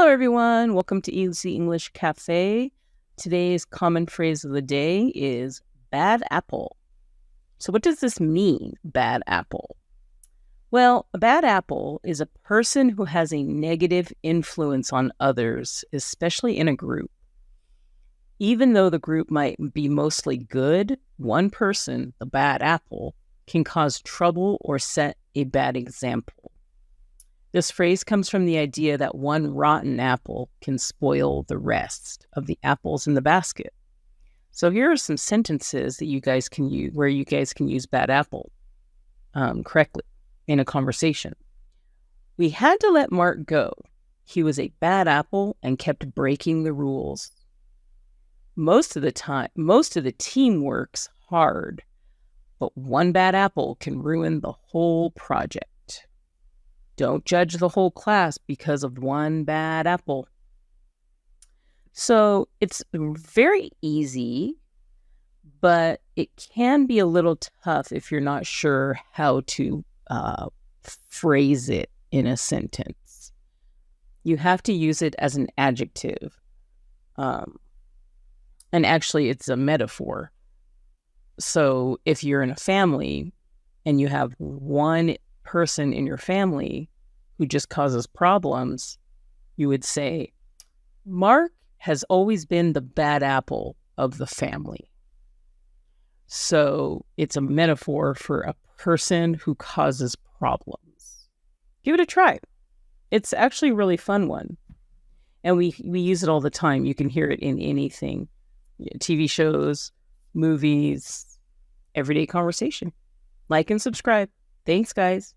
Hello, everyone. Welcome to Easy English Cafe. Today's common phrase of the day is bad apple. So what does this mean, bad apple? Well, a bad apple is a person who has a negative influence on others, especially in a group. Even though the group might be mostly good, one person, the bad apple, can cause trouble or set a bad example. This phrase comes from the idea that one rotten apple can spoil the rest of the apples in the basket. So here are some sentences that you guys can use where you guys can use bad apple correctly in a conversation. We had to let Mark go. He was a bad apple and kept breaking the rules. Most of the team works hard, but one bad apple can ruin the whole project. Don't judge the whole class because of one bad apple. So it's very easy, but it can be a little tough if you're not sure how to phrase it in a sentence. You have to use it as an adjective. And actually, it's a metaphor. So if you're in a family and you have one person in your family who just causes problems, you would say, Mark has always been the bad apple of the family. So it's a metaphor for a person who causes problems. Give it a try. It's actually a really fun one. And we use it all the time. You can hear it in anything. TV shows, movies, everyday conversation. Like and subscribe. Thanks, guys.